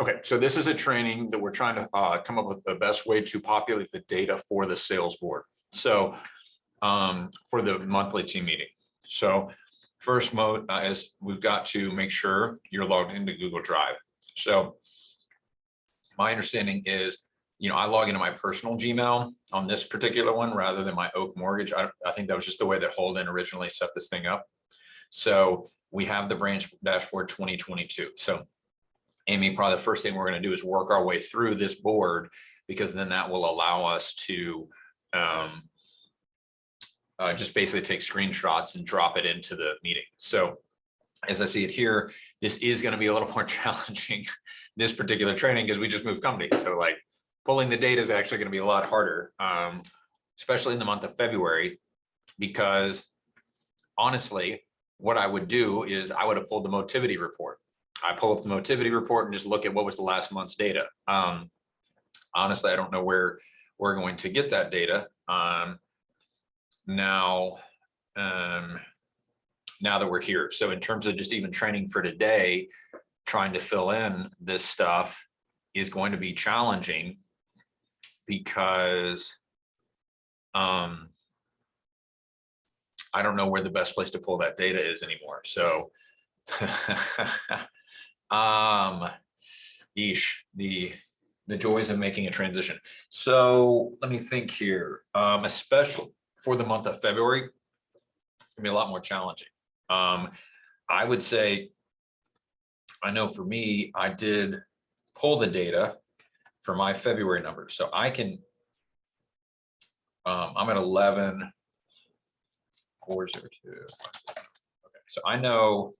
Okay, so this is a training that we're trying to come up with the best way to populate the data for the sales board. So for the monthly team meeting. So first mode is we've got to make sure you're logged into Google Drive. So my understanding is, I log into my personal Gmail on this particular one rather than my Oak Mortgage. I think that was just the way that Holden originally set this thing up. So we have the branch dashboard 2022. So Amy, probably the first thing we're going to do is work our way through this board, because then that will allow us to just basically take screenshots and drop it into the meeting. So as I see it here, this is going to be a little more challenging, this particular training, because we just moved companies. So like pulling the data is actually going to be a lot harder, especially in the month of February, because honestly, what I would do is I would have pulled the Motivity report. I pull up the Motivity report and just look at what was the last month's data. Honestly, I don't know where we're going to get that data. Now that we're here. So in terms of just even training for today, trying to fill in this stuff is going to be challenging, because I don't know where the best place to pull that data is anymore. So the joys of making a transition. So let me think here, especially for the month of February, it's gonna be a lot more challenging. I would say, I know for me, I did pull the data for my February numbers. So I can, I'm at 11,402. Okay, so I know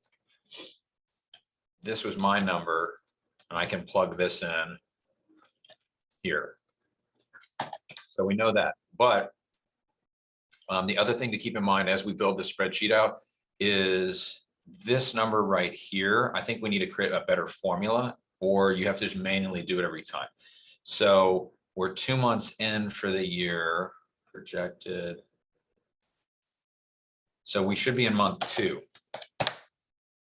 this was my number, and I can plug this in here. So we know that. But the other thing to keep in mind as we build this spreadsheet out is this number right here. I think we need to create a better formula, or you have to just manually do it every time. So we're 2 months in for the year projected. So we should be in month 2.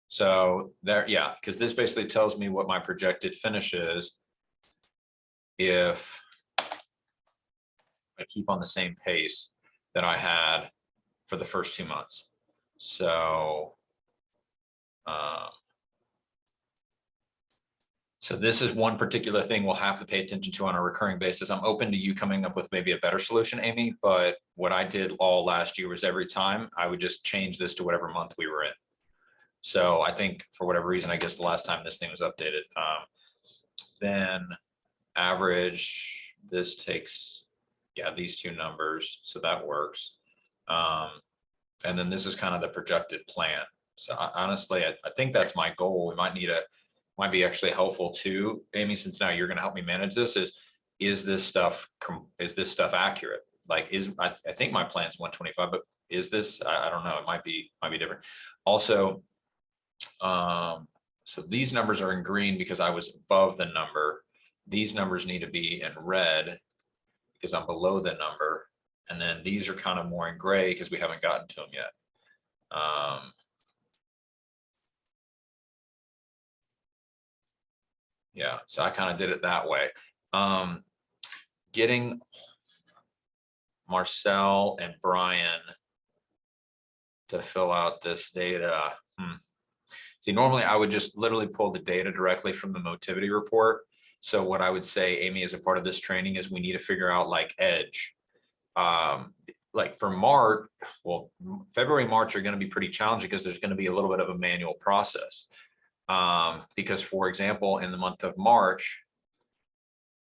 So there, yeah, because this basically tells me what my projected finish is if I keep on the same pace that I had for the first 2 months. So, so this is one particular thing we'll have to pay attention to on a recurring basis. I'm open to you coming up with maybe a better solution, Amy, but what I did all last year was every time I would just change this to whatever month we were in. So I think for whatever reason, I guess the last time this thing was updated, then average, this takes, yeah, these two numbers. So that works. And then this is kind of the projected plan. So honestly, I think that's my goal. We might be actually helpful too, Amy, since now you're going to help me manage this, is this stuff accurate? Like, I think my plan's 125, but is this, I don't know, it might be different. Also, so these numbers are in green because I was above the number. These numbers need to be in red because I'm below the number. And then these are kind of more in gray because we haven't gotten to them yet. Yeah, so I kind of did it that way. Getting Marcel and Brian to fill out this data. See, normally I would just literally pull the data directly from the Motivity report. So what I would say, Amy, as a part of this training is we need to figure out like edge. Like for March, well, February, March are going to be pretty challenging because there's going to be a little bit of a manual process. Because for example, in the month of March,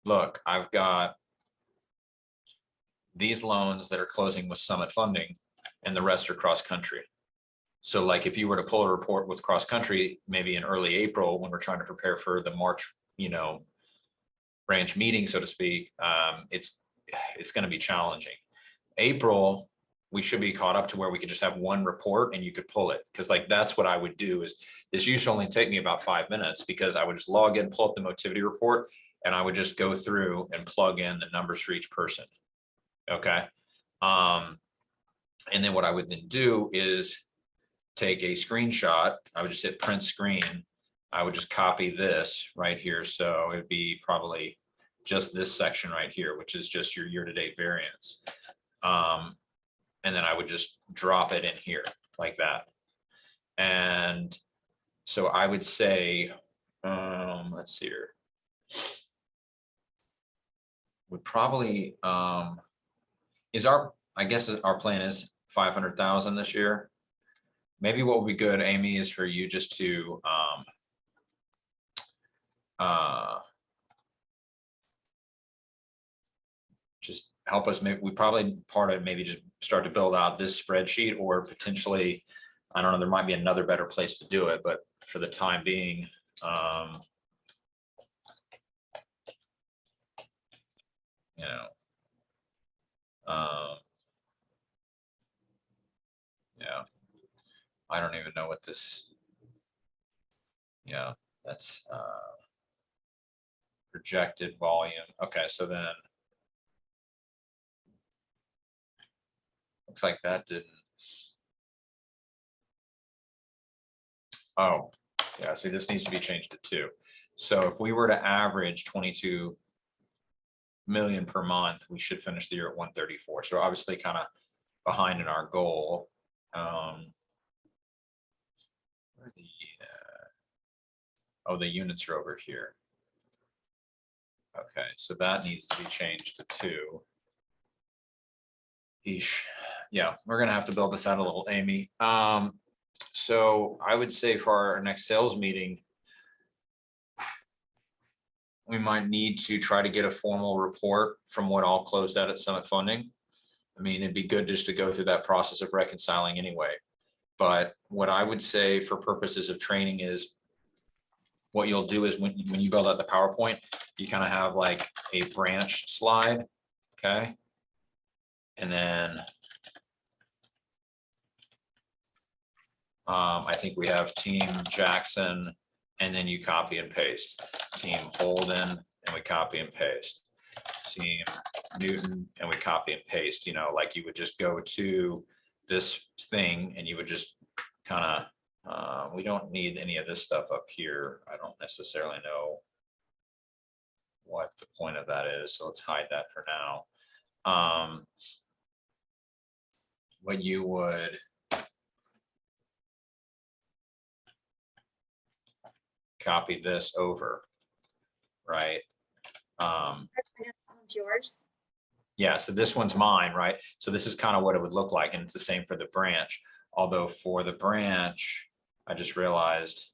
look, I've got these loans that are closing with Summit Funding and the rest are cross country. So like if you were to pull a report with cross country, maybe in early April, when we're trying to prepare for the March, branch meeting, so to speak, it's going to be challenging. April, we should be caught up to where we could just have one report and you could pull it. Cause like, that's what I would do is this usually only take me about 5 minutes because I would just log in, pull up the Motivity report, and I would just go through and plug in the numbers for each person. Okay. And then what I would then do is take a screenshot. I would just hit print screen I would just copy this right here. So it'd be probably just this section right here, which is just your year-to-date variance. And then I would just drop it in here like that. And so I would say, let's see here. Would probably, I guess our plan is 500,000 this year. Maybe what would be good, Amy, is for you just to, just help us. Maybe we probably part of maybe just start to build out this spreadsheet, or potentially, I don't know, there might be another better place to do it, but for the time being, you know, yeah, I don't even know what this, yeah, that's projected volume. Okay, so then looks like that didn't. Oh, yeah, see, this needs to be changed to 2. So if we were to average 22 million per month, we should finish the year at 134. So obviously kind of behind in our goal. Where the, oh, the units are over here. Okay, so that needs to be changed to 2. Eesh. Yeah, we're gonna have to build this out a little, Amy. So I would say for our next sales meeting, we might need to try to get a formal report from what all closed out at Summit Funding. I mean, it'd be good just to go through that process of reconciling anyway. But what I would say for purposes of training is what you'll do is when you build out the PowerPoint, you kind of have like a branch slide, okay? And then I think we have Team Jackson, and then you copy and paste. Team Holden, and we copy and paste. Team Newton, and we copy and paste, you know, like you would just go to this thing and you would just kind of, we don't need any of this stuff up here. I don't necessarily know what the point of that is, so let's hide that for now. What you would copy this over, right? That's yours. Yeah, so this one's mine, right? So this is kind of what it would look like, and it's the same for the branch. Although for the branch, I just realized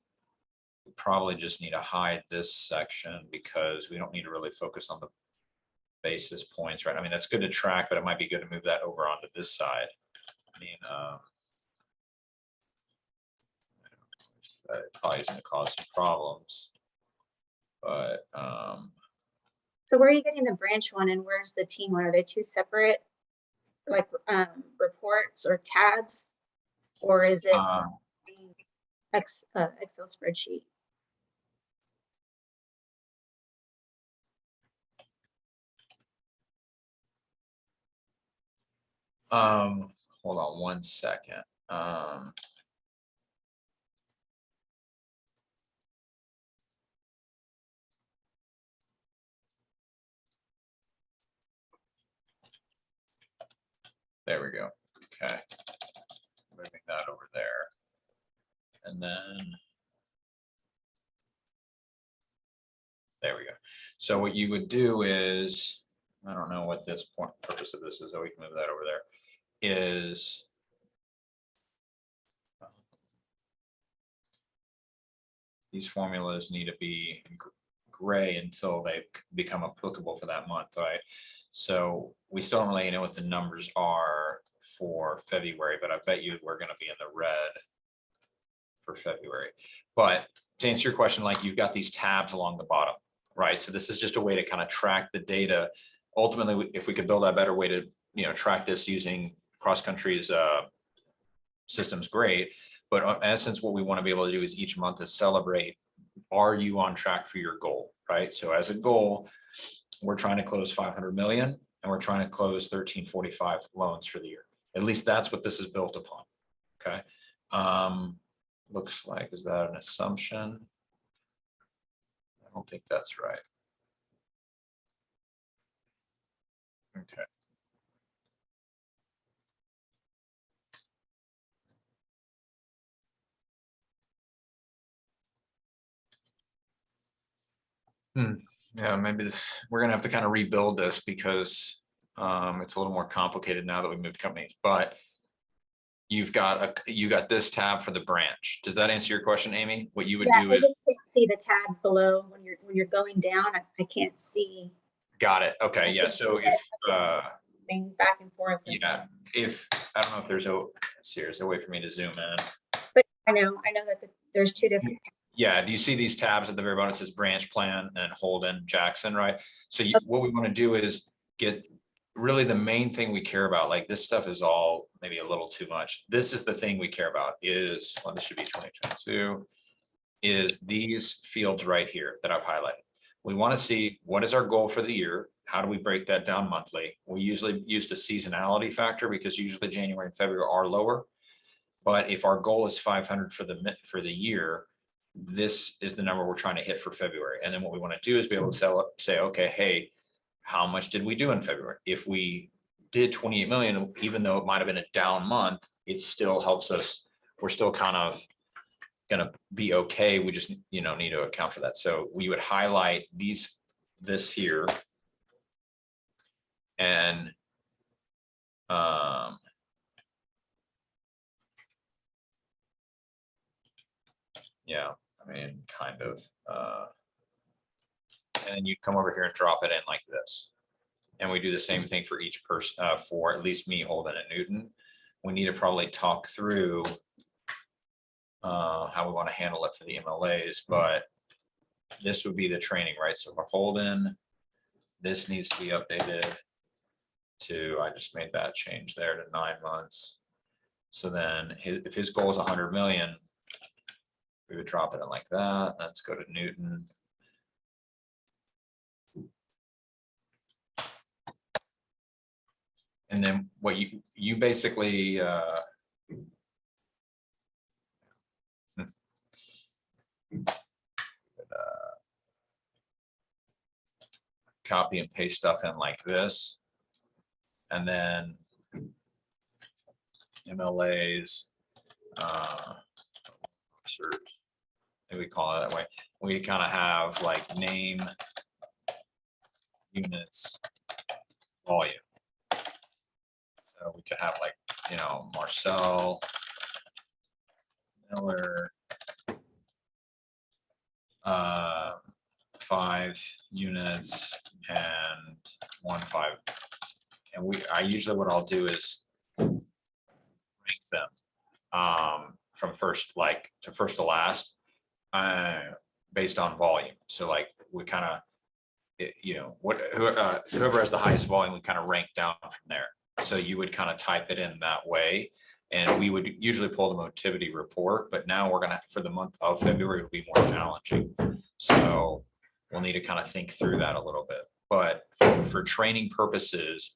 we probably just need to hide this section because we don't need to really focus on the basis points, right? I mean, that's good to track, but it might be good to move that over onto this side. I mean, that probably is going to cause some problems, but So where are you getting the branch one and where's the team one? Are they 2 separate like reports or tabs, or is it Excel spreadsheet? hold on one second. There we go. Okay. Moving that over there. And then there we go. So what you would do is, I don't know what this point purpose of this is, so we can move that over there, is these formulas need to be in gray until they become applicable for that month, right? So we still don't really know what the numbers are for February, but I bet you we're going to be in the red for February. But to answer your question, like you've got these tabs along the bottom, right? So this is just a way to kind of track the data. Ultimately, if we could build a better way to, you know, track this using CrossCountry's systems, great. But in essence, what we want to be able to do is each month to celebrate, are you on track for your goal, right? So as a goal, we're trying to close 500 million and we're trying to close 1345 loans for the year. At least that's what this is built upon. Okay. Looks like, is that an assumption? don't think that's right. Okay. Yeah, maybe this, we're gonna have to kind of rebuild this because it's a little more complicated now that we moved companies, but you got this tab for the branch. Does that answer your question, Amy? What you would Yeah, do I is, just can't see the tab below when you're going down. I can't see. got it. I Okay, yeah. can't So see if, it. I can't see things back and forth. yeah, if, I don't know if there's a, let's see, there's a way for me to zoom in. But I know that there's two different. Yeah, do you see these tabs at the very bottom? It says branch plan and Holden, Jackson, right? So what we want to do is get really the main thing we care about, like this stuff is all maybe a little too much. This is the thing we care about is, well, this should be 2022, is these fields right here that I've highlighted. We want to see what is our goal for the year? How do we break that down monthly? We usually use the seasonality factor because usually January and February are lower. But if our goal is 500 for the year, this is the number we're trying to hit for February. And then what we want to do is be able to say, okay, hey, how much did we do in February? If we did 28 million, even though it might have been a down month, it still helps us. We're still kind of gonna be okay. We just, need to account for that. So we would highlight this here. And yeah, I mean, kind of, and you come over here and drop it in like this. And we do the same thing for each person, for at least me, Holden and Newton. We need to probably talk through how we want to handle it for the MLAs, but this would be the training, right? So for Holden, this needs to be updated to, I just made that change there to 9 months. So then if his goal is 100 million, we would drop it in like that. Let's go to Newton. And then what you basically copy and paste stuff in like this. And then MLAs, search, maybe we call it that way. We kind of have like name, units, volume. So we could have like, Marcel, Miller, 5 units and 1.5. And I usually what I'll do is rank them from first to last based on volume. So like we kind of, whoever has the highest volume, we kind of rank down from there. So you would kind of type it in that way. And we would usually pull the Motivity report, but now we're gonna, for the month of February, it'll be more challenging. So we'll need to kind of think through that a little bit. But for training purposes,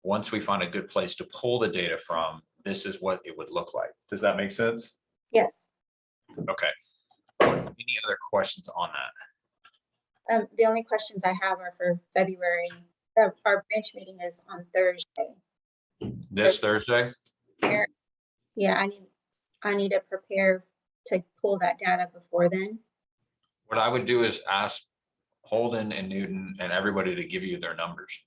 once we find a good place to pull the data from, this is what it would look like. Does that make sense? Yes. Okay. Any other questions on that? The only questions I have are for February. Our branch meeting is on Thursday. This Thursday? Yeah, I need to prepare to pull that data before then. What I would do is ask Holden and Newton and everybody to give you their numbers.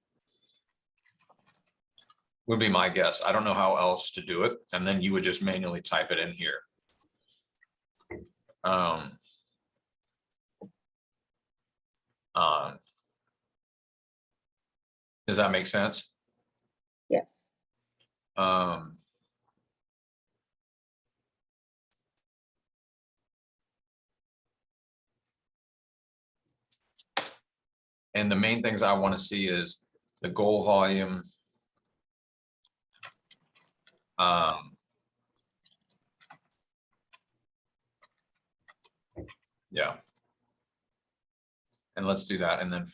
Would be my guess. I don't know how else to do it. And then you would just manually type it in here. Does that make sense? Yes. And the main things I want to see is the goal volume. Yeah. And let's do that. And then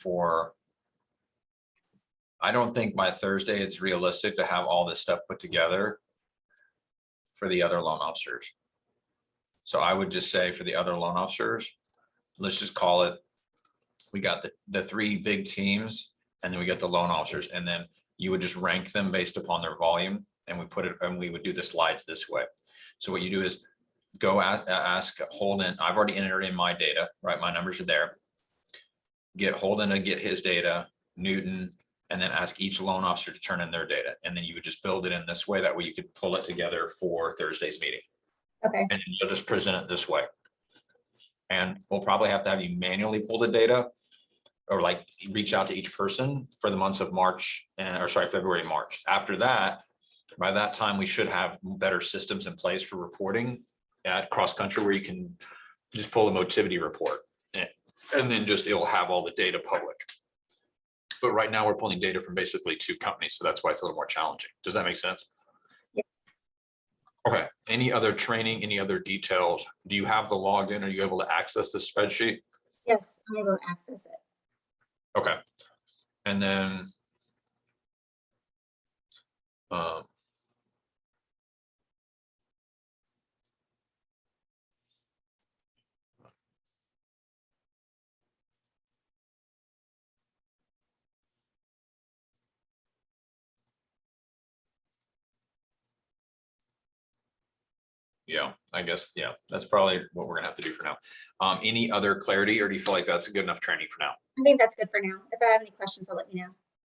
I don't think by Thursday it's realistic to have all this stuff put together for the other loan officers. So I would just say for the other loan officers, let's just call it we got the three big teams, and then we got the loan officers, and then you would just rank them based upon their volume, and we would do the slides this way. So what you do is go ask Holden. I've already entered in my data, right? My numbers are there. Get Holden to get his data, Newton, and then ask each loan officer to turn in their data. And then you would just build it in this way. That way you could pull it together for Thursday's meeting. Okay, And you'll just present it this way. And we'll probably have to have you manually pull the data, or like reach out to each person for the months of March or sorry, February and March. After that, by that time, we should have better systems in place for reporting at cross country, where you can just pull the Motivity report, and then just it'll have all the data public. But right now we're pulling data from basically two companies, so that's why it's a little more challenging. Does that make sense? Yes. Okay, any other training, any other details? Do you have the login? Are you able to access the spreadsheet? yes, I'm able to access it. Okay. And then yeah, I guess, yeah, that's probably what we're gonna have to do for now. Any other clarity, or do you feel like that's a good enough training for now? I think that's good for now. If I have any questions, I'll let you know.